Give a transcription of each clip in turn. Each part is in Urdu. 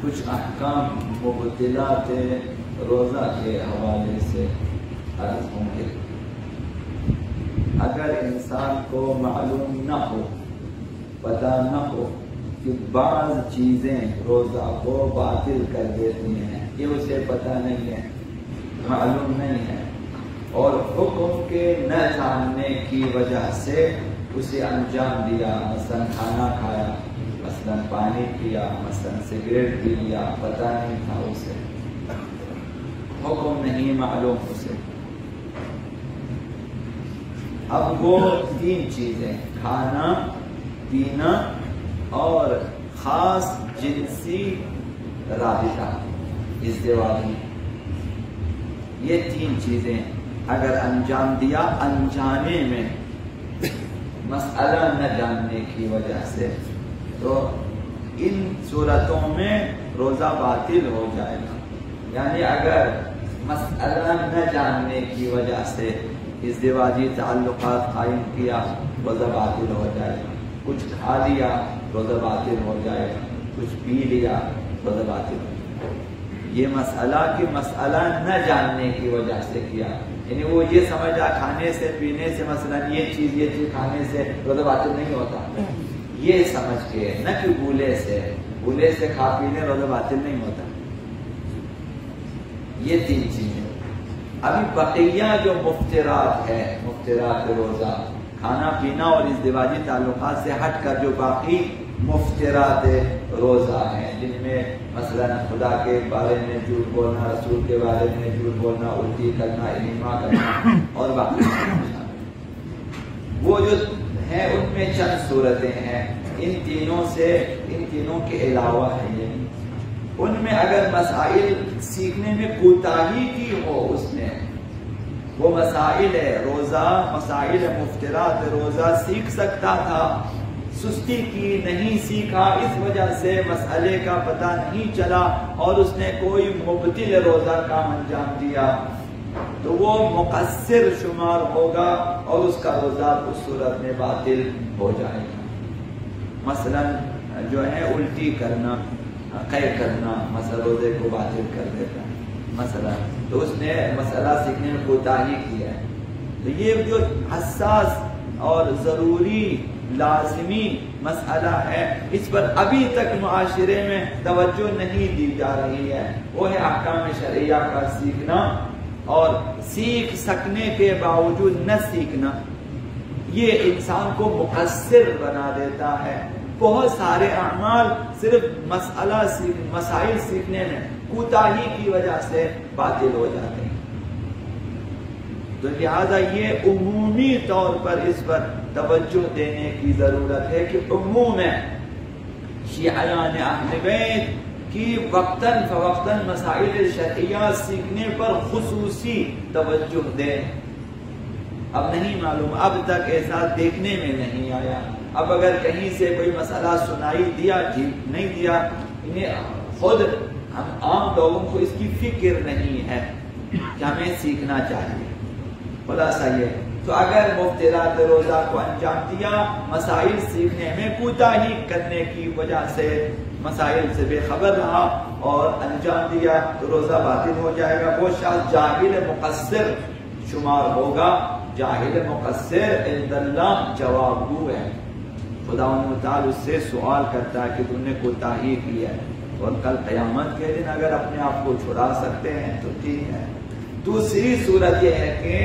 کچھ احکام مبطلات روزہ کے حوالے سے عرض ہوں گے۔ اگر انسان کو معلوم نہ ہو، پتہ نہ ہو کہ بعض چیزیں روزہ کو باطل کر دیتی ہیں، یہ اسے پتہ نہیں ہے، معلوم نہیں ہے، اور حکم کے نہ جاننے کی وجہ سے اسے انجام دیا، مثلا کھانا کھایا، مثلا پانی پیا، مثلا سگریٹ پی لیا، پتہ نہیں تھا اسے، حکم نہیں معلوم اسے۔ اب وہ تین چیزیں، کھانا، پینا اور خاص جنسی رابطہ، ازدواجی، یہ تین چیزیں اگر انجام دیا انجانے میں مسئلہ نہ جاننے کی وجہ سے، تو ان صورتوں میں روزہ باطل ہو جائے گا۔ یعنی اگر مسئلہ نہ جاننے کی وجہ سے ازدواجی تعلقات قائم کیا، روزہ باطل ہو جائے گا۔ کچھ کھا لیا، روزہ باطل ہو جائے گا۔ کچھ پی لیا، روزہ باطل ہو جائے گا۔ یہ مسئلہ کہ مسئلہ نہ جاننے کی وجہ سے کیا، یعنی وہ یہ سمجھا کھانے سے پینے سے، مثلا یہ چیز کھانے سے روزہ باطل نہیں ہوتا، یہ سمجھ کے، نہ کہ بھولے سے کھا پینے روزہ باطل نہیں ہوتا۔ یہ تین چیزیں۔ ابھی بقیہ جو مفترات ہے، مفترات روزہ، کھانا پینا اور ازدواجی تعلقات سے ہٹ کر جو باقی مفترات روزہ ہیں، جن میں مثلا خدا کے بارے میں جھوٹ بولنا، رسول کے بارے میں جھوٹ بولنا، الٹی کرنا، انما کرنا اور باقی، وہ جو ہیں ان میں چند صورتیں ہیں، ان تینوں کے علاوہ ہے یہ۔ ان میں اگر مسائل سیکھنے میں کوتاہی کی ہو، اس میں وہ مسائل روزہ، مسائل مفترات روزہ سیکھ سکتا تھا، سستی کی، نہیں سیکھا، اس وجہ سے مسئلے کا پتہ نہیں چلا اور اس نے کوئی مبطل روزہ کا انجام دیا، تو وہ مقصر شمار ہوگا اور اس کا روزہ اس صورت میں باطل ہو جائے گا۔ مثلا جو ہے الٹی کرنا، قے کرنا، مثلا روزے کو باطل کر دیتا ہے مثلا، تو اس نے مسئلہ سیکھنے میں کوتاہی کیا ہے۔ تو یہ جو حساس اور ضروری لازمی مسئلہ ہے، اس پر ابھی تک معاشرے میں توجہ نہیں دی جا رہی ہے، وہ ہے احکام شرعیہ کا سیکھنا، اور سیکھ سکنے کے باوجود نہ سیکھنا، یہ انسان کو مقصر بنا دیتا ہے۔ بہت سارے اعمال صرف مسائل سیکھنے میں کوتاہی کی وجہ سے باطل ہو جاتے ہیں۔ تو لہذا یہ عمومی طور پر اس پر توجہ دینے کی ضرورت ہے کہ عموم شیعیان اہل بیت کی وقتاً فوقتاً مسائل شرعیہ سیکھنے پر خصوصی توجہ دیں۔ اب نہیں معلوم، اب تک ایسا دیکھنے میں نہیں آیا۔ اب اگر کہیں سے کوئی مسئلہ سنائی دیا، ٹھیک نہیں دیا، انہیں خود ہم عام لوگوں کو اس کی فکر نہیں ہے کہ ہمیں سیکھنا چاہیے۔ خلاصہ یہ، تو اگر مفترات روزہ کو انجام دیا، مسائل سیکھنے میں کوتاہی کرنے کی وجہ سے مسائل سے بے خبر رہا اور انجام دیا، تو روزہ باطل ہو جائے گا۔ وہ شخص جاہل مقصر شمار ہوگا۔ جاہل مقصر عند اللہ جواب گو ہے، خدا تعالی اس سے سوال کرتا ہے کہ تم نے کوتاہی کی ہے، اور کل قیامت کے دن اگر اپنے آپ کو چھڑا سکتے ہیں تو ٹھیک ہے۔ دوسری صورت یہ ہے کہ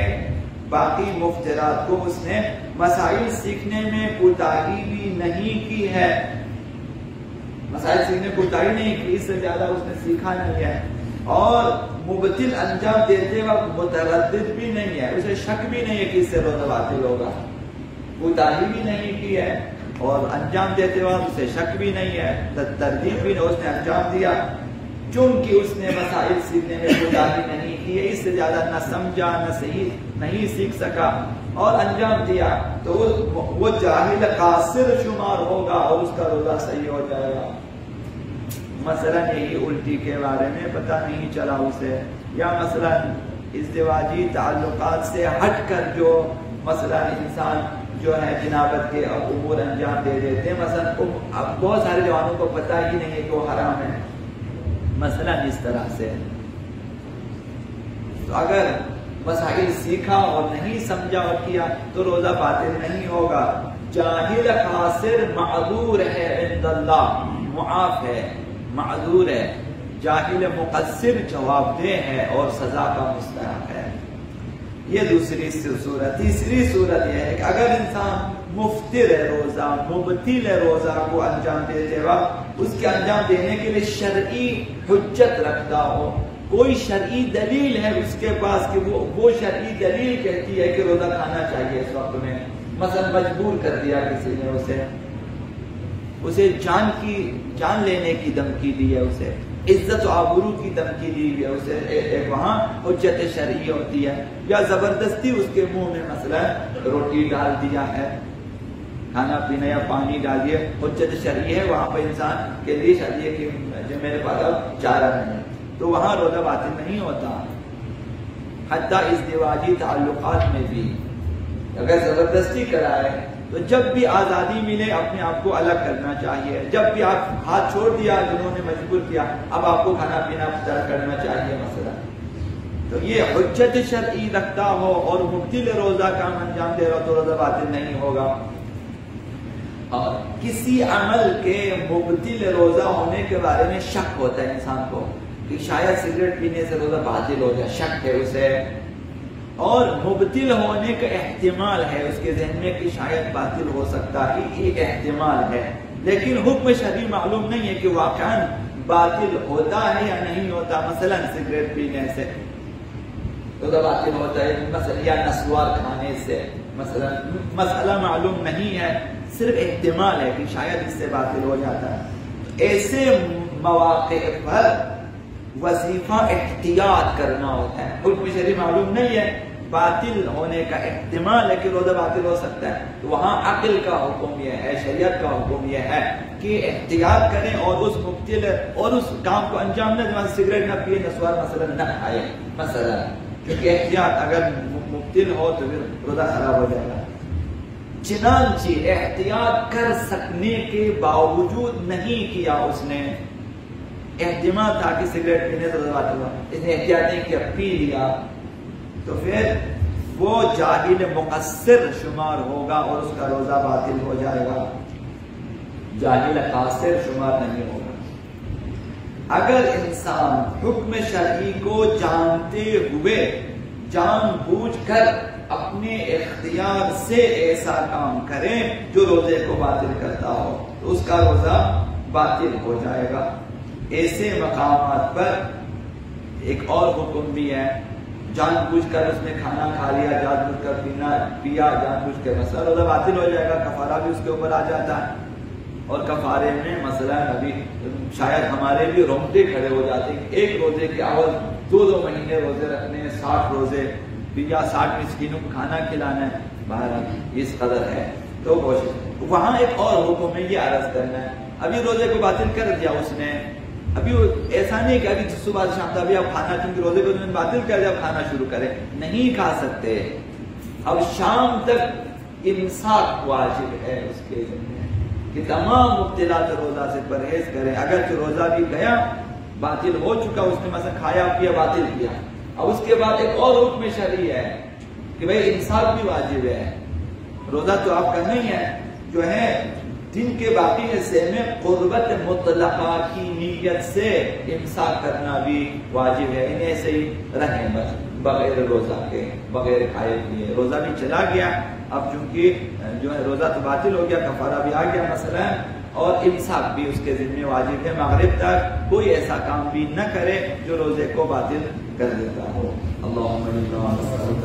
باقی مفترات کو اس نے مسائل سیکھنے میں کوتاہی بھی نہیں کی ہے، مسائل سیکھنے میں کوتاہی نہیں کی، اس سے زیادہ اس نے سیکھا نہیں ہے، اور مبطل انجام دیتے وقت متردد بھی نہیں ہے، اسے شک بھی نہیں ہے کہ اس سے روزہ باطل ہوگا، کوتاہی بھی نہیں کی ہے، اور انجام دیتے وقت اسے شک بھی نہیں ہے، تردید بھی نہیں، اس نے انجام دیا، چونکہ اس نے مسائل سیکھنے میں کوتاہی نہیں کی ہے، اس سے زیادہ نہ سمجھا، نہ صحیح نہیں سیکھ سکا اور انجام دیا، تو وہ جاہل قاصر شمار ہوگا اور اس کا روزہ صحیح ہو جائے گا۔ مثلا یہی الٹی کے بارے میں پتہ نہیں چلا اسے، یا مثلا ازدواجی تعلقات سے ہٹ کر جو مثلا انسان جو ہے جنابت کے امور انجام دے دیتے ہیں، مثلا اب بہت سارے جوانوں کو پتہ ہی نہیں ہے کہ وہ حرام ہے، مثلا اس طرح سے. تو اگر مسائل سیکھا اور نہیں سمجھا اور کیا تو روزہ باطل نہیں ہوگا. جاہل خاسر معذور ہے عند اللہ، معاف ہے، معذور ہے. جاہل مقصر جواب دہ ہے اور سزا کا مستحق ہے. یہ دوسری صورت. تیسری صورت یہ ہے کہ اگر انسان مفطر ہے روزہ، مبطل ہے روزہ کو انجام دیتے وقت، اس کے انجام دینے کے لیے شرعی حجت رکھتا ہو، کوئی شرعی دلیل ہے اس کے پاس کہ وہ شرعی دلیل کہتی ہے کہ روزہ کھانا چاہیے اس وقت میں. مثلا مجبور کر دیا کسی نے اسے جان لینے کی دھمکی دی ہے، اسے عزت و آبرو کی دھمکی دی ہے، اسے وہاں حجت شرعی ہوتی ہے. یا زبردستی اس کے منہ میں مثلا روٹی ڈال دیا ہے، کھانا پینا یا پانی ڈال دیا، حجت شرعی ہے. وہاں پہ انسان کے لیے شرعی ہے کہ جو میرے پاس اب چارہ نہیں، تو وہاں روزہ باطل نہیں ہوتا. حتیٰ ازدواجی تعلقات میں بھی اگر زبردستی کرائے تو جب بھی آزادی ملے اپنے آپ کو الگ کرنا چاہیے. جب بھی آپ ہاتھ چھوڑ دیا جنہوں نے مجبور کیا، اب آپ کو کھانا پینا ترک کرنا چاہیے مثلا. تو یہ حجت شرعی رکھتا ہو اور مبطل روزہ کام انجام دے رہا تو روزہ باطل نہیں ہوگا. اور کسی عمل کے مبطل روزہ ہونے کے بارے میں شک ہوتا ہے انسان کو کہ شاید سگریٹ پینے سے روزہ باطل ہو جائے، شک ہے اسے، اور مبطل ہونے کا احتمال ہے اس کے ذہن میں کہ شاید باطل ہو سکتا ہے، یہ احتمال ہے. لیکن حکم شرعی معلوم نہیں ہے کہ واقعاً باطل ہوتا ہے یا نہیں ہوتا. مثلا سگریٹ پینے سے روزہ باطل ہوتا ہے مثلا، یا نسوار کھانے سے مثلا، مسئلہ معلوم نہیں ہے، صرف احتمال ہے کہ شاید اس سے باطل ہو جاتا ہے. ایسے مواقع پر وظیفہ احتیاط کرنا ہوتا ہے. حکم شرعی معلوم نہیں ہے، باطل ہونے کا احتمال ہے کہ روزہ باطل ہو سکتا ہے، تو وہاں عقل کا حکم یہ ہے، شریعت کا حکم یہ ہے کہ احتیاط کریں اور اس مبطل اور اس کام کو انجام نہ دیں. سگریٹ نہ پیے، نسوار مثلا نہ کھائے مثلا، کیونکہ احتیاط اگر مبطل ہو تو پھر روزہ خراب ہو جائے گا. چنانچہ احتیاط کر سکنے کے باوجود نہیں کیا اس نے، احتمال تھا کہ سگریٹ پینے سے روزہ باطل ہوا، اس نے احتیاط نہیں کیا، پی لیا، تو پھر وہ جاہل مقصر شمار ہوگا اور اس کا روزہ باطل ہو جائے گا، جاہل قاصر شمار نہیں ہوگا. اگر انسان حکم شرعی کو جانتے ہوئے جان بوجھ کر اپنے اختیار سے ایسا کام کرے جو روزے کو باطل کرتا ہو تو اس کا روزہ باطل ہو جائے گا. ایسے مقامات پر ایک اور حکم بھی ہے، جان بوجھ کر اس نے کھانا کھا لیا، جان بوجھ کر پیا جان بوجھ کر مثلا، روزہ باطل ہو جائے گا، کفارہ بھی اس کے اوپر آ جاتا ہے. اور کفارے میں مثلا ابھی شاید ہمارے بھی رونگٹے کھڑے ہو جاتے ہیں، ایک روزے کے عوض 2 مہینے روزے رکھنے ہیں، 60 روزے یا 60 مسکینوں کو کھانا کھلانا ہے، بہرحال اس قدر ہے. تو وہاں ایک اور حکم ہے، یہ عرض کرنا ہے. ابھی روزے کو باطل کر دیا اس نے، ابھی ایسا نہیں کہ ابھی صبح شام تک ابھی آپ کھانا، چونکہ روزے کو باطل کر دیا، کھانا شروع کرے، نہیں کھا سکتے. اب شام تک امساک واجب ہے اس کے ذمہ کہ تمام مبتلات روزہ سے پرہیز کرے. اگرچہ روزہ بھی گیا، باطل ہو چکا، اس نے مثلا کھایا پیا باطل کیا، اب اس کے بعد ایک اور حکم شرعی ہے کہ بھئی امساک بھی واجب ہے. روزہ تو آپ کا نہیں ہے، جو ہے دن کے باقی حصے میں قربت مطلقہ کی نیت سے امساک کرنا بھی واجب ہے. انہیں سے ہی رہیں بس بغیر روزہ کے، بغیر کھائے پیے. روزہ بھی چلا گیا، اب چونکہ جو ہے روزہ تو باطل ہو گیا، کفارہ بھی آ گیا مثلا، اور امساک بھی اس کے ذمہ واجب ہے. مغرب تک کوئی ایسا کام بھی نہ کرے جو روزے کو باطل کر دیتا ہو. اللهم انا نسألك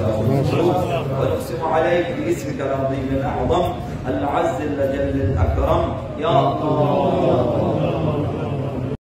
ونقسم عليك باسمك العظيم الأعظم العز الجل الأكرم يا الله